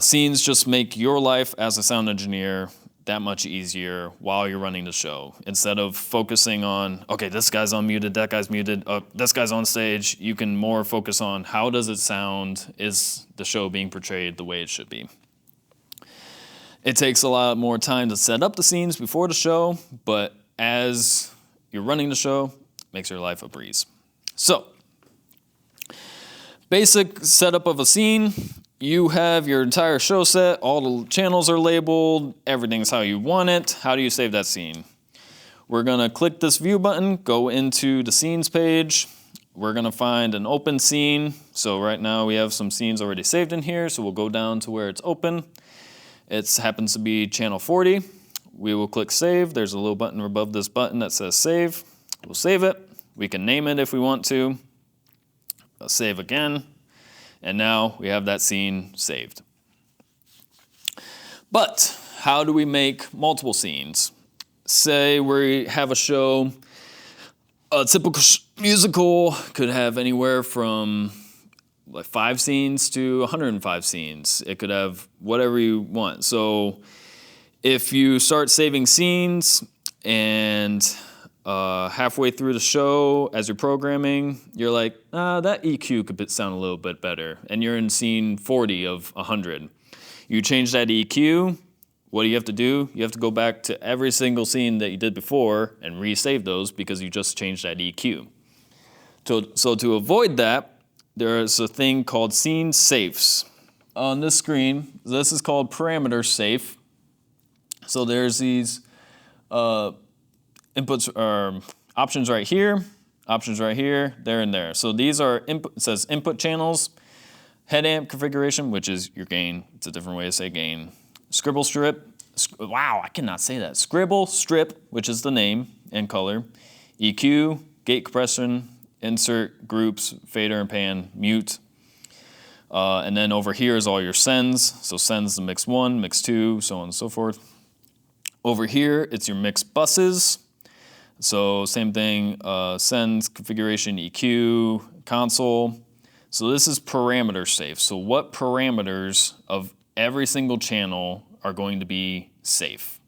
Scenes just make your life as a sound engineer that much easier while you're running the show. Instead of focusing on, okay, this guy's unmuted, that guy's muted, this guy's on stage, you can more focus on how does it sound, is the show being portrayed the way it should be. It takes a lot more time to set up the scenes before the show, but as you're running the show, it makes your life a breeze. So, basic setup of a scene. You have your entire show set, all the channels are labeled, everything's how you want it. How do you save that scene? We're gonna click this view button, go into the scenes page. We're gonna find an open scene. So right now we have some scenes already saved in here, so we'll go down to where it's open. It happens to be channel 40. We will click save. There's a little button above this button that says save. We'll save it. We can name it if we want to. Save again. And now we have that scene saved. But how do we make multiple scenes? Say we have a show, a typical musical could have anywhere from like 5 scenes to 105 scenes. It could have whatever you want. So if you start saving scenes and halfway through the show as you're programming, you're like, that EQ could sound a little bit better. And you're in scene 40 of 100. You change that EQ. what do you have to do? You have to go back to every single scene that you did before and resave those because you just changed that EQ. So to avoid that, there is a thing called scene safes. On this screen, this is called parameter safe. So there's these inputs or options right here, there and there. So these are it says input channels, head amp configuration, which is your gain. It's a different way to say gain. Scribble strip. Wow, I cannot say that. Scribble strip, which is the name and color. EQ, gate compression, insert, groups, fader and pan, mute. And then over here is all your sends. So sends the mix 1, mix 2, so on and so forth. Over here, it's your mix buses. So same thing, sends, configuration, EQ, console. So this is parameter safe. So what parameters of every single channel are going to be safe?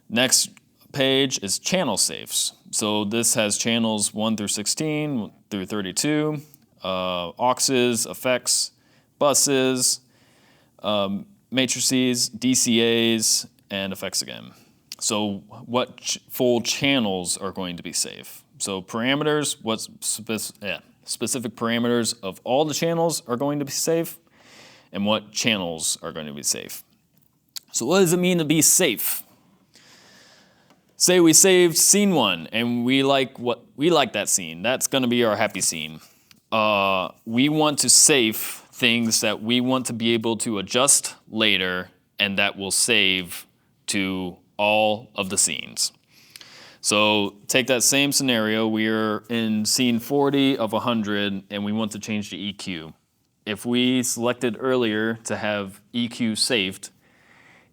Next page is channel safes. So this has channels 1 through 16 through 32, auxes, effects, buses, matrices, DCAs, and effects again. So what full channels are going to be safe? So parameters, what specific parameters of all the channels are going to be safe, and what channels are going to be safe. So what does it mean to be safe? Say we saved scene 1 and we like that scene. That's going to be our happy scene. We want to save things that we want to be able to adjust later and that will save to all of the scenes. So take that same scenario. We're in scene 40 of 100 and we want to change the EQ. If we selected earlier to have EQ saved,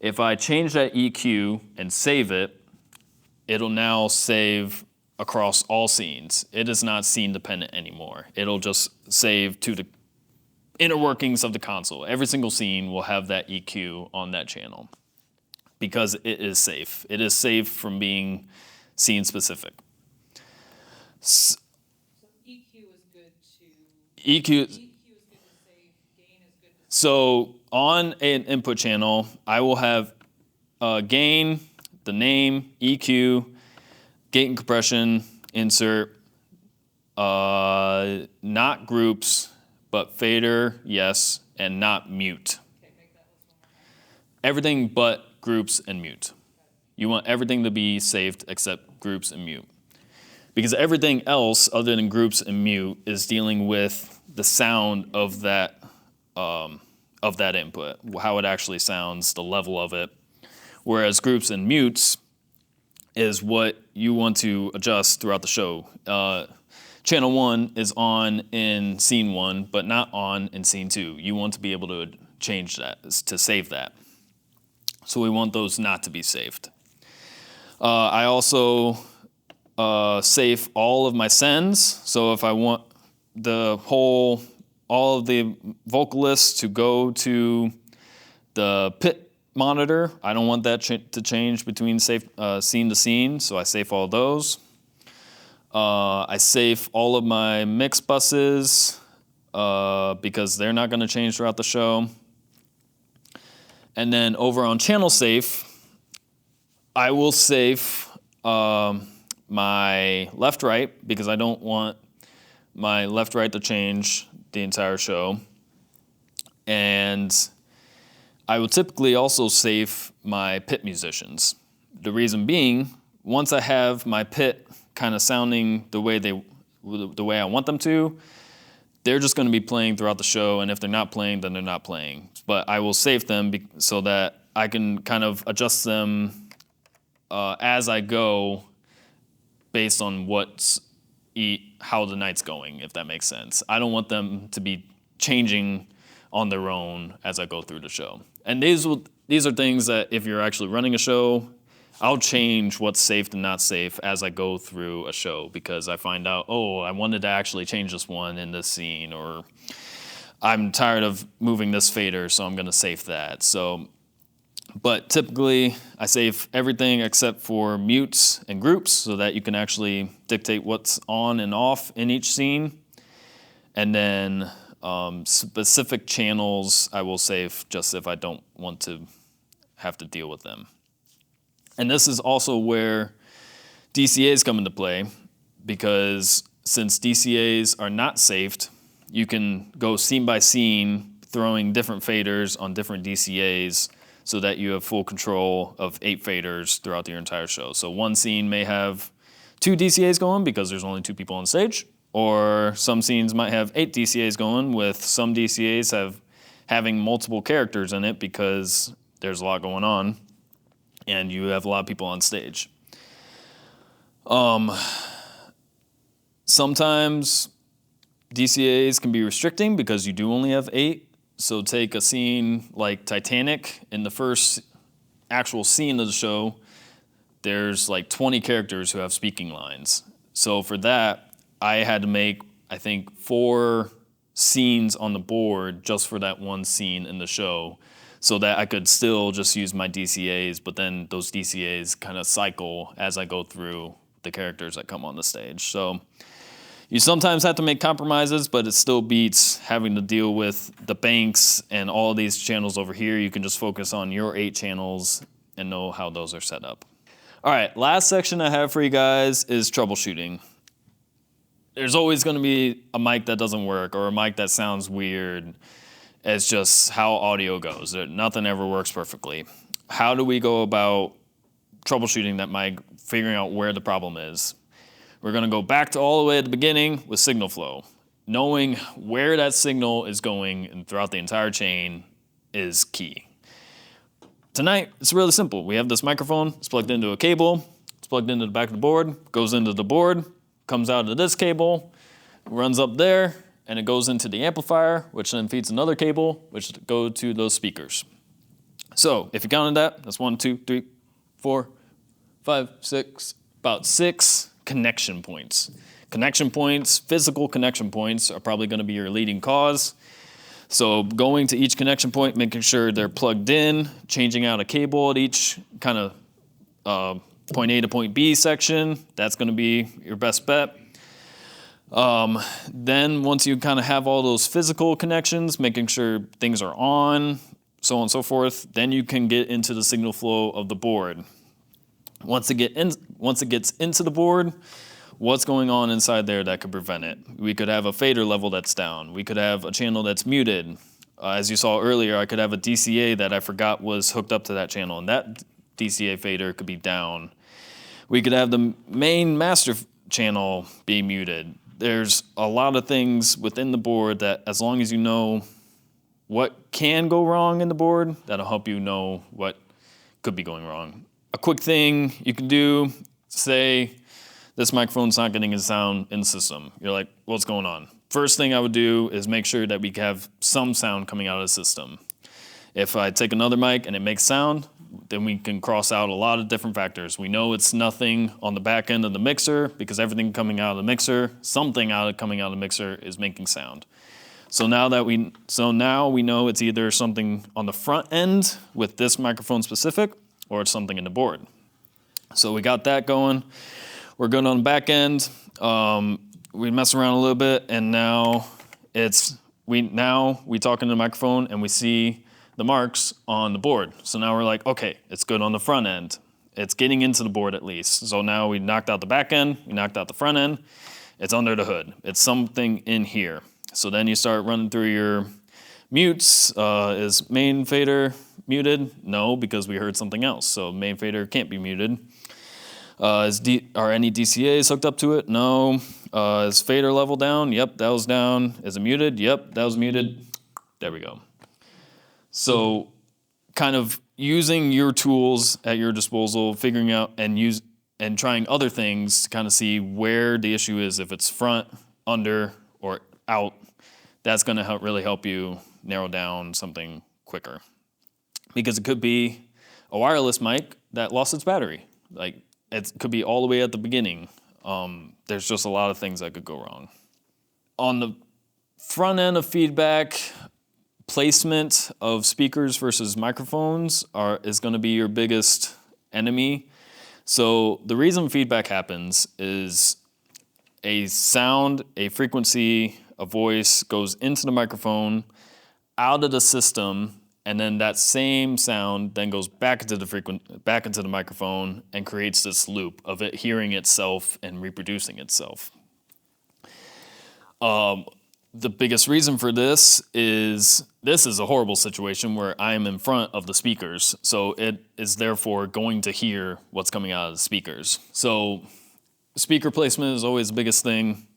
if I change that EQ and save it, it'll now save across all scenes. It is not scene dependent anymore. It'll just save to the inner workings of the console. Every single scene will have that EQ on that channel because it is safe. It is safe from being scene specific. So EQ is good to EQ. EQ is good to save, gain is good to save. So on an input channel, I will have gain, the name, EQ, gate and compression, insert, not groups, but fader, yes, and not mute. Okay, make that list one more time. Everything but groups and mute. You want everything to be saved except groups and mute. Because everything else other than groups and mute is dealing with the sound of that input, how it actually sounds, the level of it. Whereas groups and mutes is what you want to adjust throughout the show. Channel 1 is on in scene 1, but not on in scene 2. You want to be able to change that, to save that. So we want those not to be saved. I also save all of my sends. So if I want all of the vocalists to go to the pit monitor, I don't want that to change between scene to scene, so I save all those. I save all of my mix buses because they're not going to change throughout the show. And then over on channel safe, I will save my left-right because I don't want my left-right to change the entire show. And I will typically also save my pit musicians. The reason being, once I have my pit kind of sounding the way I want them to, they're just going to be playing throughout the show, and if they're not playing, then they're not playing. But I will save them so that I can kind of adjust them as I go based on how the night's going, if that makes sense. I don't want them to be changing on their own as I go through the show. And these are things that if you're actually running a show, I'll change what's safe and not safe as I go through a show because I find out, oh, I wanted to actually change this one in this scene, or I'm tired of moving this fader, so I'm going to save that. But typically, I save everything except for mutes and groups so that you can actually dictate what's on and off in each scene. And then specific channels I will save just if I don't want to have to deal with them. And this is also where DCAs come into play, because since DCAs are not safed, you can go scene by scene, throwing different faders on different DCAs so that you have full control of 8 faders throughout your entire show. So one scene may have 2 DCAs going because there's only 2 people on stage, or some scenes might have 8 DCAs going, with some DCAs having multiple characters in it because there's a lot going on and you have a lot of people on stage. Sometimes DCAs can be restricting because you do only have 8. So take a scene like Titanic. In the first actual scene of the show, there's like 20 characters who have speaking lines. So for that, I had to make, I think, 4 scenes on the board just for that one scene in the show, so that I could still just use my DCAs, but then those DCAs kind of cycle as I go through the characters that come on the stage. So you sometimes have to make compromises, but it still beats having to deal with the banks and all these channels over here. You can just focus on your 8 channels and know how those are set up. All right, last section I have for you guys is troubleshooting. There's always going to be a mic that doesn't work or a mic that sounds weird. It's just how audio goes. Nothing ever works perfectly. How do we go about troubleshooting that mic, figuring out where the problem is? We're going to go back to all the way at the beginning with signal flow. Knowing where that signal is going and throughout the entire chain is key. Tonight, it's really simple. We have this microphone. It's plugged into a cable. It's plugged into the back of the board, goes into the board, comes out of this cable, runs up there, and it goes into the amplifier, which then feeds another cable, which go to those speakers. So if you counted that, that's 1, 2, 3, 4, 5, 6, about 6 connection points. Connection points, physical connection points, are probably going to be your leading cause. So going to each connection point, making sure they're plugged in, changing out a cable at each kind of point A to point B section, that's going to be your best bet. Then once you kind of have all those physical connections, making sure things are on, so on and so forth, then you can get into the signal flow of the board. Once it gets into the board, what's going on inside there that could prevent it? We could have a fader level that's down. We could have a channel that's muted. As you saw earlier, I could have a DCA that I forgot was hooked up to that channel, and that DCA fader could be down. We could have the main master channel be muted. There's a lot of things within the board that, as long as you know what can go wrong in the board, that'll help you know what could be going wrong. A quick thing you can do, say this microphone's not getting a sound in the system. You're like, what's going on? First thing I would do is make sure that we have some sound coming out of the system. If I take another mic and it makes sound, then we can cross out a lot of different factors. We know it's nothing on the back end of the mixer, because everything coming out of the mixer, something coming out of the mixer is making sound. So now we know it's either something on the front end with this microphone specific, or it's something in the board. So we got that going. We're good on the back end. We mess around a little bit, and now we talk into the microphone and we see the marks on the board. So now we're like, okay, it's good on the front end. It's getting into the board at least. So now we knocked out the back end, we knocked out the front end. It's under the hood. It's something in here. So then you start running through your mutes. Is main fader muted? No, because we heard something else. So main fader can't be muted. Are any DCAs hooked up to it? No. Is fader level down? Yep, that was down. Is it muted? Yep, that was muted. There we go. So kind of using your tools at your disposal, figuring out and trying other things to kind of see where the issue is. If it's front, under, or out, that's going to really help you narrow down something quicker. Because it could be a wireless mic that lost its battery. Like, it could be all the way at the beginning. There's just a lot of things that could go wrong. On the front end of feedback, placement of speakers versus microphones is going to be your biggest enemy. So the reason feedback happens is a sound, a frequency, a voice goes into the microphone, out of the system, and then that same sound then goes back into the microphone and creates this loop of it hearing itself and reproducing itself. The biggest reason for this is a horrible situation where I am in front of the speakers, so it is therefore going to hear what's coming out of the speakers. So speaker placement is always the biggest thing.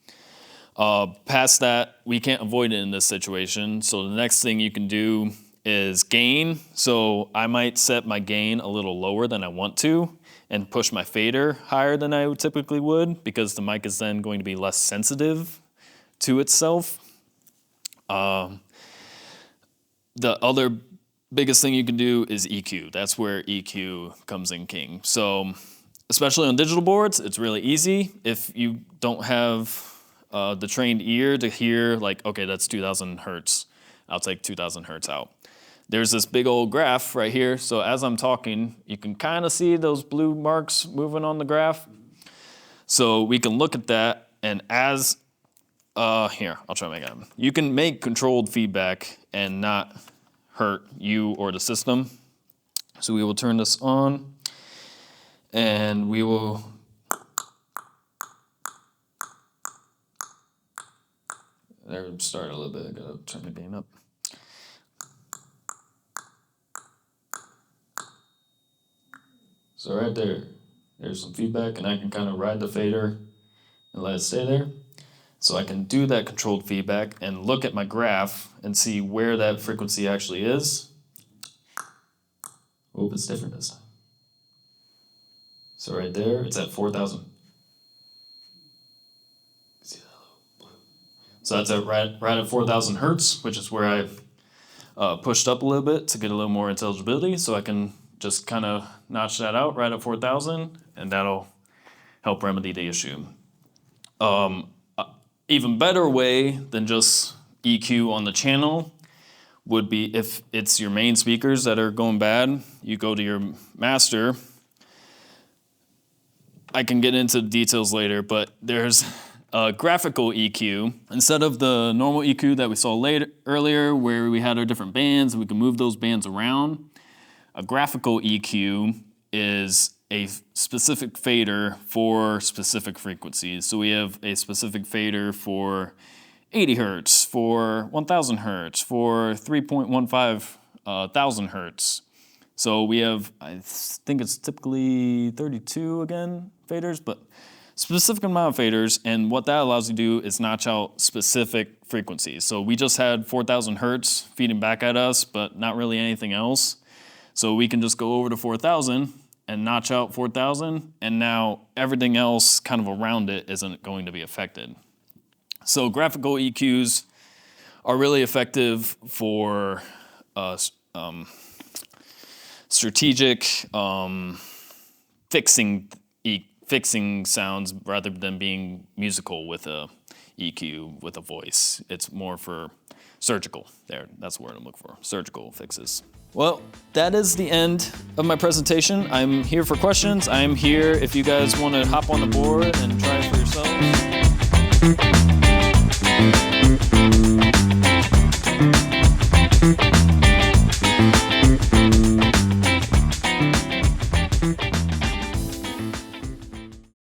Past that, we can't avoid it in this situation, so the next thing you can do is gain. So I might set my gain a little lower than I want to and push my fader higher than I typically would, because the mic is then going to be less sensitive to itself. The other biggest thing you can do is EQ. That's where EQ comes in king. So especially on digital boards, it's really easy. If you don't have the trained ear to hear, like, okay, that's 2000 hertz, I'll take 2000 hertz out. There's this big old graph right here. So as I'm talking, you can kind of see those blue marks moving on the graph. So we can look at that, and as here, I'll try to make it happen. You can make controlled feedback and not hurt you or the system. So we will turn this on, and we will there, start a little bit. I gotta turn the gain up. So right there's some feedback, and I can kind of ride the fader and let it stay there. So I can do that controlled feedback and look at my graph and see where that frequency actually is. Oh, it's different this time. So right there, it's at 4,000. See that little blue? So that's at right at 4,000 hertz, which is where I've pushed up a little bit to get a little more intelligibility. So I can just kind of notch that out right at 4,000, and that'll help remedy the issue. Even better way than just EQ on the channel would be if it's your main speakers that are going bad, you go to your master. I can get into the details later, but there's a graphical EQ. Instead of the normal EQ that we saw earlier, where we had our different bands and we can move those bands around, a graphical EQ is a specific fader for specific frequencies. So we have a specific fader for 80 hertz, for 1000 hertz, for 3.15 thousand hertz. So we have, I think it's typically 32 again, faders, but specific amount of faders, and what that allows you to do is notch out specific frequencies. So we just had 4000 hertz feeding back at us, but not really anything else. So we can just go over to 4000 and notch out 4000, and now everything else kind of around it isn't going to be affected. So graphical EQs are really effective for strategic fixing sounds rather than being musical with a EQ with a voice. It's more for surgical. That's the word I'm looking for, surgical fixes. Well, that is the end of my presentation. I'm here for questions. I'm here if you guys want to hop on the board and try